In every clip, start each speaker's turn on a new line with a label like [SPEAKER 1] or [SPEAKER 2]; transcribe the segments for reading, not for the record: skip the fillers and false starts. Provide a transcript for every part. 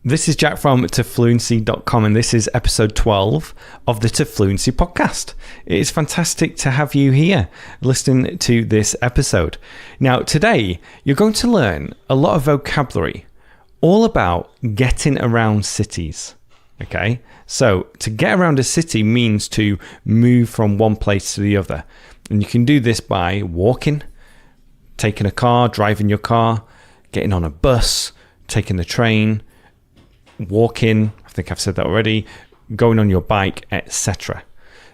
[SPEAKER 1] This is Jack from tofluency.com, and this is episode 12 of the To Fluency podcast. It is fantastic to have you here listening to this episode. Now, today you're going to learn a lot of vocabulary all about getting around cities. Okay, so to get around a city means to move from one place to the other, and you can do this by walking, taking a car, driving your car, getting on a bus, taking the train, walking, I think I've said that already, going on your bike, etc.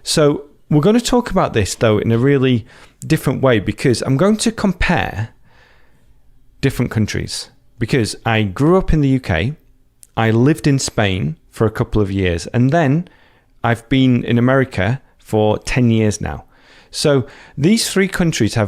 [SPEAKER 1] So we're going to talk about this though in a really different way, because I'm going to compare different countries. Because I grew up in the UK, I lived in Spain for a couple of years, and then I've been in America for 10 years now. So these three countries they're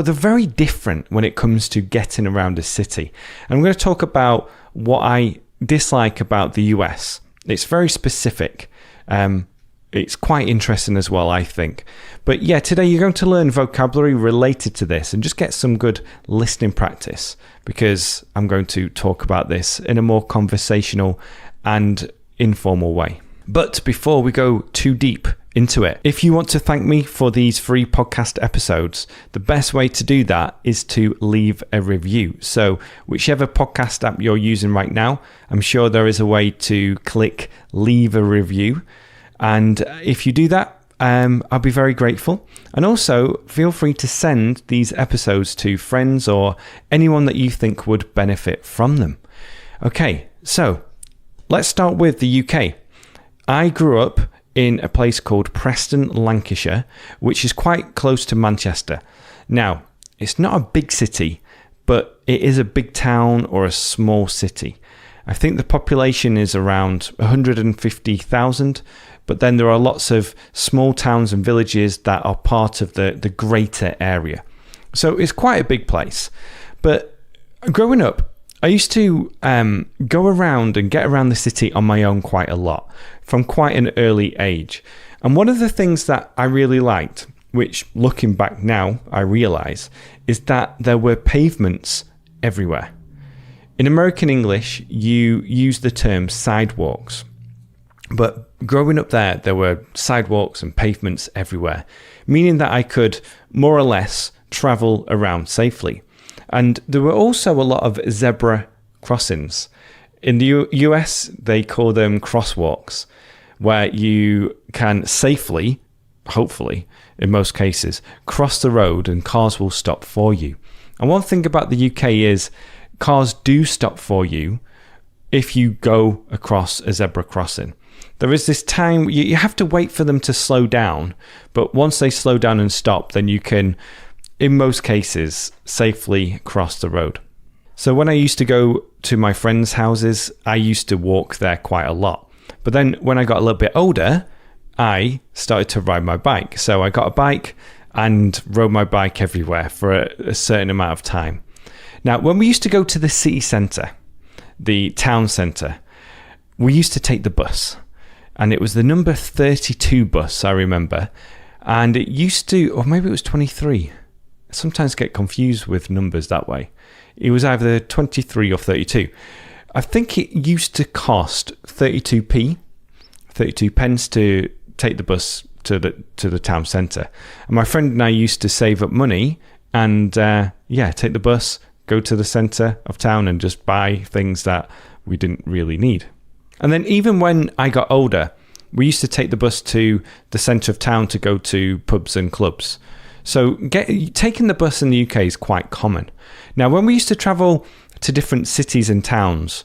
[SPEAKER 1] very different when it comes to getting around a city. I'm going to talk about what I dislike about the US. It's very specific. It's quite interesting as well, I think. But yeah, today you're going to learn vocabulary related to this and just get some good listening practice, because I'm going to talk about this in a more conversational and informal way. But before we go too deep into it, if you want to thank me for these free podcast episodes, the best way to do that is to leave a review. So whichever podcast app you're using right now, I'm sure there is a way to click leave a review. And if you do that, I'll be very grateful. And also feel free to send these episodes to friends or anyone that you think would benefit from them. Okay, so let's start with the UK. I grew up in a place called Preston, Lancashire, which is quite close to Manchester. Now, it's not a big city, but it is a big town or a small city. I think the population is around 150,000, but then there are lots of small towns and villages that are part of the greater area. So it's quite a big place. But growing up, I used to go around and get around the city on my own quite a lot from quite an early age. And one of the things that I really liked, which looking back now I realise, is that there were pavements everywhere. In American English, you use the term sidewalks. But growing up there were sidewalks and pavements everywhere, meaning that I could more or less travel around safely. And there were also a lot of zebra crossings. In the US, they call them crosswalks, where you can safely, hopefully, in most cases, cross the road and cars will stop for you. And one thing about the UK is cars do stop for you if you go across a zebra crossing. There is this time, you have to wait for them to slow down, but once they slow down and stop, then you can, in most cases, safely cross the road. So when I used to go to my friends' houses, I used to walk there quite a lot. But then when I got a little bit older, I started to ride my bike. So I got a bike and rode my bike everywhere for a certain amount of time. Now, when we used to go to the city centre, the town centre, we used to take the bus. And it was the number 32 bus, I remember. And it used to, or maybe it was 23. I sometimes get confused with numbers that way. It was either 23 or 32. I think it used to cost 32 pence to take the bus to the town centre. And my friend and I used to save up money and take the bus, go to the centre of town and just buy things that we didn't really need. And then even when I got older, we used to take the bus to the centre of town to go to pubs and clubs. So taking the bus in the UK is quite common. Now, when we used to travel to different cities and towns,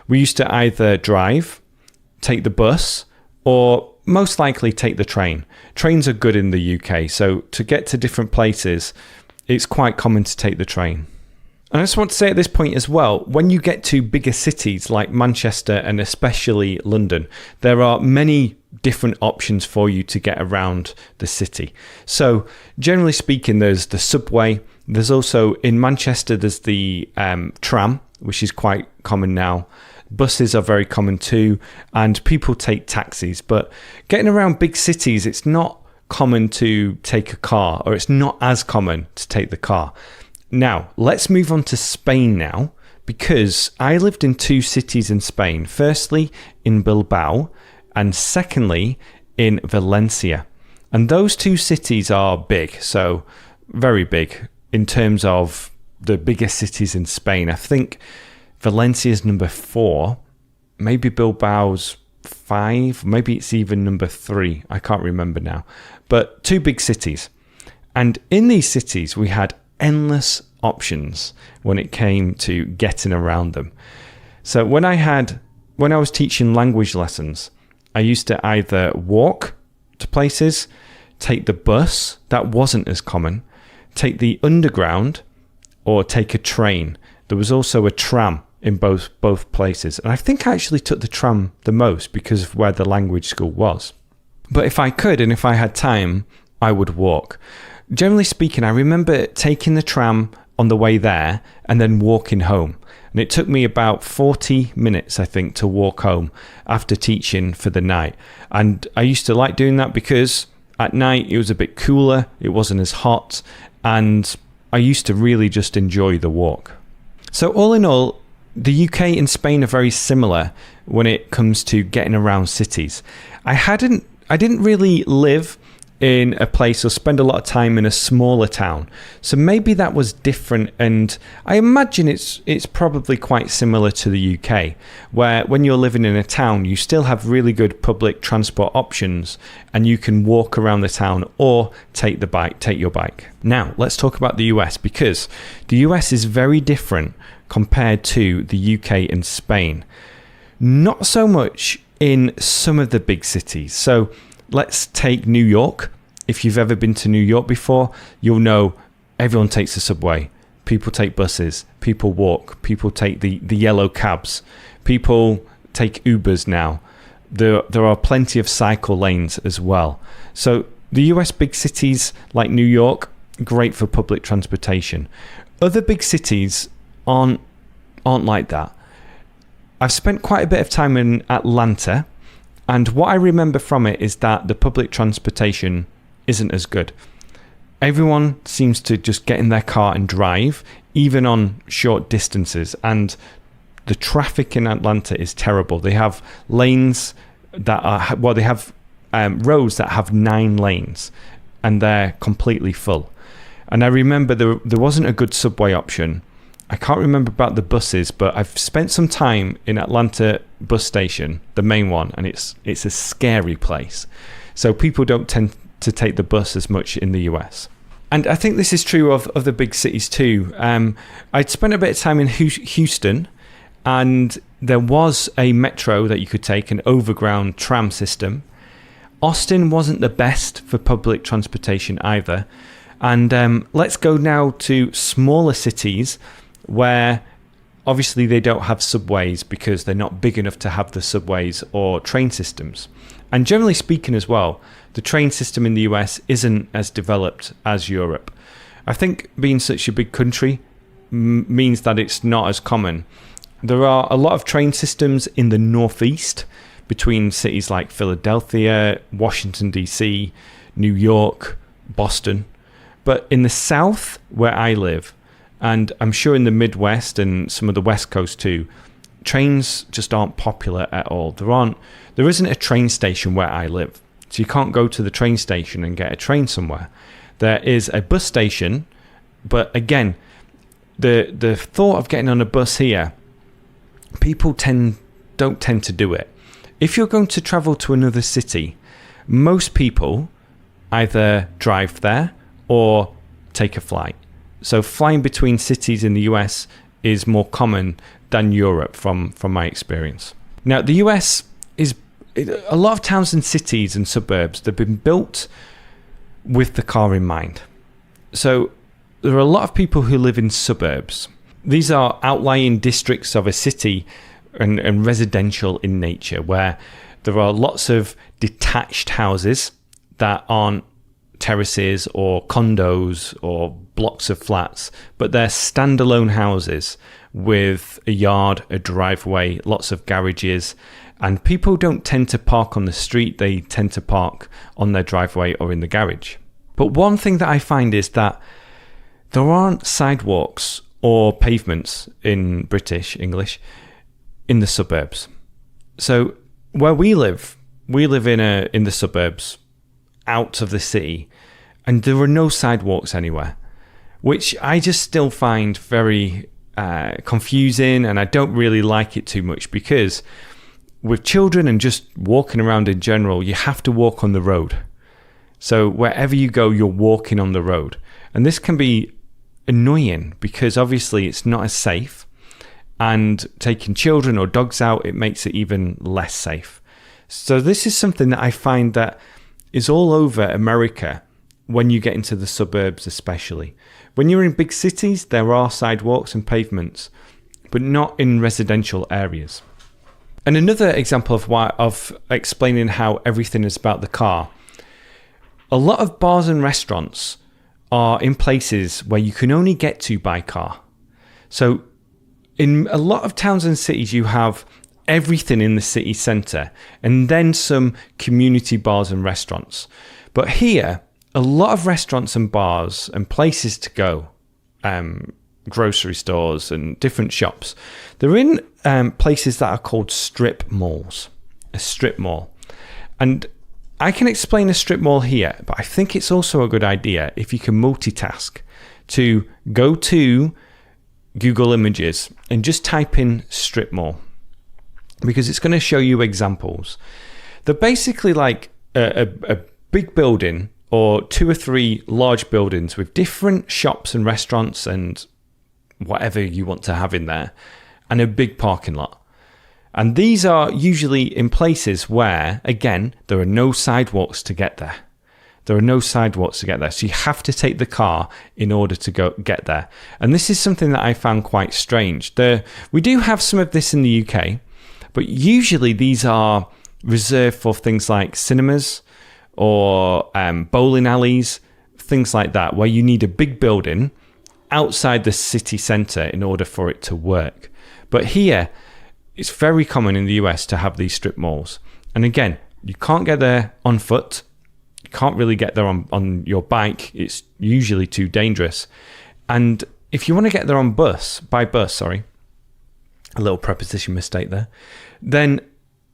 [SPEAKER 1] we used to either drive, take the bus, or most likely take the train. Trains are good in the UK, so to get to different places, it's quite common to take the train. And I just want to say at this point as well, when you get to bigger cities like Manchester and especially London, there are many different options for you to get around the city. So generally speaking, there's the subway. There's also in Manchester, there's the tram, which is quite common now. Buses are very common too, and people take taxis. But getting around big cities, it's not common to take a car, or it's not as common to take the car. Now, let's move on to Spain now, because I lived in two cities in Spain. Firstly, in Bilbao, and secondly, in Valencia. And those two cities are big, so very big in terms of the biggest cities in Spain. I think Valencia is number 4, maybe Bilbao's 5, maybe it's even number 3. I can't remember now. But two big cities. And in these cities, we had endless options when it came to getting around them. So when I was teaching language lessons, I used to either walk to places, take the bus, that wasn't as common, take the underground, or take a train. There was also a tram in both places. And I think I actually took the tram the most because of where the language school was. But if I could and if I had time, I would walk. Generally speaking, I remember taking the tram on the way there and then walking home. And it took me about 40 minutes, I think, to walk home after teaching for the night. And I used to like doing that because at night it was a bit cooler, it wasn't as hot, and I used to really just enjoy the walk. So all in all, the UK and Spain are very similar when it comes to getting around cities. I didn't really live in a place or spend a lot of time in a smaller town, so maybe that was different, and I imagine it's probably quite similar to the UK, where when you're living in a town you still have really good public transport options and you can walk around the town or take your bike. Now let's talk about the US, because the US is very different compared to the UK and Spain. Not so much in some of the big cities. So let's take New York. If you've ever been to New York before, you'll know everyone takes the subway. People take buses. People walk. People take the yellow cabs. People take Ubers now. There are plenty of cycle lanes as well. So the US big cities like New York, great for public transportation. Other big cities aren't like that. I've spent quite a bit of time in Atlanta, and what I remember from it is that the public transportation isn't as good. Everyone seems to just get in their car and drive, even on short distances, and the traffic in Atlanta is terrible. They have lanes that are, they have roads that have 9 lanes, and they're completely full. And I remember there wasn't a good subway option. I can't remember about the buses, but I've spent some time in Atlanta bus station, the main one, and it's a scary place. So people don't tend to take the bus as much in the US. And I think this is true of the big cities too. I'd spent a bit of time in Houston, and there was a metro that you could take, an overground tram system. Austin wasn't the best for public transportation either. And let's go now to smaller cities where obviously they don't have subways because they're not big enough to have the subways or train systems. And generally speaking as well, the train system in the US isn't as developed as Europe. I think being such a big country means that it's not as common. There are a lot of train systems in the northeast between cities like Philadelphia, Washington, D.C., New York, Boston. But in the south, where I live, and I'm sure in the Midwest and some of the West Coast too, trains just aren't popular at all. There isn't a train station where I live. So you can't go to the train station and get a train somewhere. There is a bus station, but again, the thought of getting on a bus here, people don't tend to do it. If you're going to travel to another city, most people either drive there or take a flight. So flying between cities in the US is more common than Europe from my experience. Now, the US is a lot of towns and cities and suburbs, they've been built with the car in mind. So there are a lot of people who live in suburbs. These are outlying districts of a city and residential in nature, where there are lots of detached houses that aren't terraces or condos or blocks of flats, but they're standalone houses with a yard, a driveway, lots of garages, and people don't tend to park on the street. They tend to park on their driveway or in the garage. But one thing that I find is that there aren't sidewalks or pavements in British English in the suburbs. So where we live in the suburbs, out of the city, and there are no sidewalks anywhere, which I just still find very confusing, and I don't really like it too much, because with children and just walking around in general, you have to walk on the road. So wherever you go, you're walking on the road. And this can be annoying because obviously it's not as safe, and taking children or dogs out, it makes it even less safe. So this is something that I find that is all over America when you get into the suburbs especially. When you're in big cities, there are sidewalks and pavements, but not in residential areas. And another example of explaining how everything is about the car, a lot of bars and restaurants are in places where you can only get to by car. So in a lot of towns and cities, you have everything in the city centre and then some community bars and restaurants. But here, a lot of restaurants and bars and places to go, grocery stores and different shops, they're in places that are called strip malls, a strip mall. And I can explain a strip mall here, but I think it's also a good idea if you can multitask to go to Google Images and just type in strip mall, because it's going to show you examples. They're basically like a big building or 2 or 3 large buildings with different shops and restaurants and whatever you want to have in there, and a big parking lot. And these are usually in places where, again, there are no sidewalks to get there. There are no sidewalks to get there. So you have to take the car in order to go get there. And this is something that I found quite strange. We do have some of this in the UK, but usually these are reserved for things like cinemas or bowling alleys, things like that, where you need a big building outside the city centre in order for it to work. But here, it's very common in the US to have these strip malls. And again, you can't get there on foot. You can't really get there on your bike. It's usually too dangerous. And if you want to get there by bus, a little preposition mistake there, then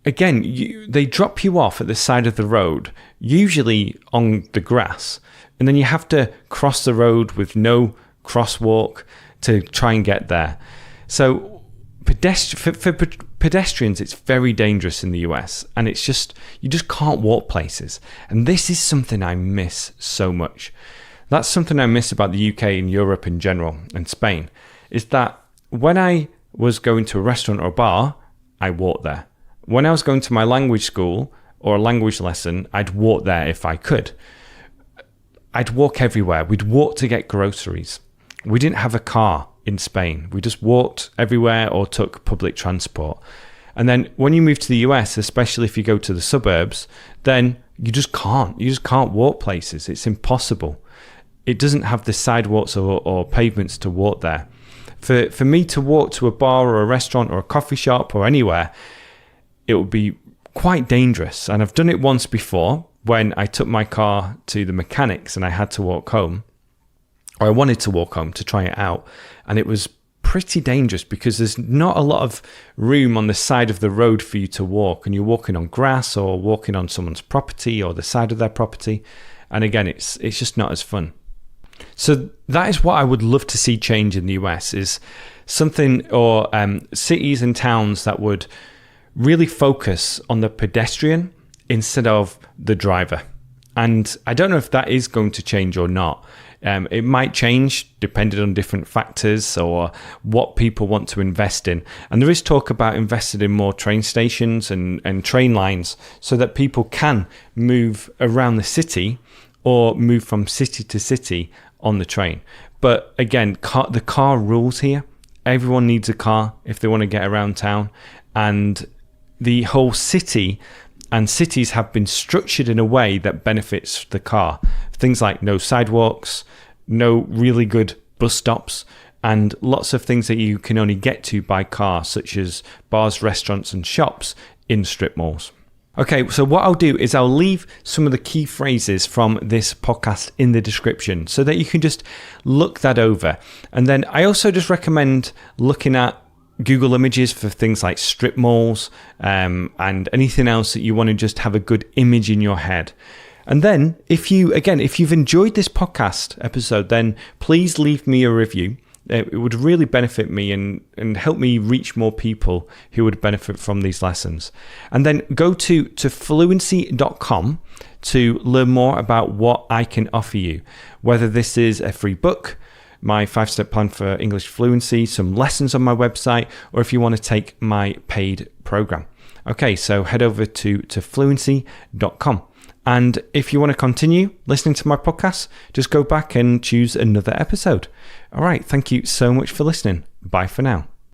[SPEAKER 1] again, they drop you off at the side of the road, usually on the grass, and then you have to cross the road with no crosswalk to try and get there. So for pedestrians, it's very dangerous in the US, and you just can't walk places. And this is something I miss so much. That's something I miss about the UK and Europe in general, and Spain, is that when I was going to a restaurant or a bar, I walked there. When I was going to my language school or a language lesson, I'd walk there if I could. I'd walk everywhere. We'd walk to get groceries. We didn't have a car in Spain. We just walked everywhere or took public transport. And then when you move to the US, especially if you go to the suburbs, then you just can't walk places. It's impossible. It doesn't have the sidewalks or pavements to walk there. For me to walk to a bar or a restaurant or a coffee shop or anywhere, it would be quite dangerous. And I've done it once before when I took my car to the mechanics and I had to walk home, or I wanted to walk home to try it out. And it was pretty dangerous because there's not a lot of room on the side of the road for you to walk, and you're walking on grass or walking on someone's property or the side of their property. And again, it's just not as fun. So that is what I would love to see change in the US, is something, or cities and towns that would really focus on the pedestrian instead of the driver. And I don't know if that is going to change or not. It might change depending on different factors or what people want to invest in. And there is talk about investing in more train stations and train lines so that people can move around the city or move from city to city on the train. But again, the car rules here. Everyone needs a car if they want to get around town. And the whole city and cities have been structured in a way that benefits the car. Things like no sidewalks, no really good bus stops, and lots of things that you can only get to by car, such as bars, restaurants and shops in strip malls. Okay, so what I'll do is I'll leave some of the key phrases from this podcast in the description so that you can just look that over. And then I also just recommend looking at Google Images for things like strip malls and anything else that you want to just have a good image in your head. And then if you've enjoyed this podcast episode, then please leave me a review. It would really benefit me and help me reach more people who would benefit from these lessons. And then go to fluency.com to learn more about what I can offer you, whether this is a free book, my 5-step plan for English fluency, some lessons on my website, or if you want to take my paid program. Okay, so head over to fluency.com. And if you want to continue listening to my podcast, just go back and choose another episode. All right, thank you so much for listening. Bye for now.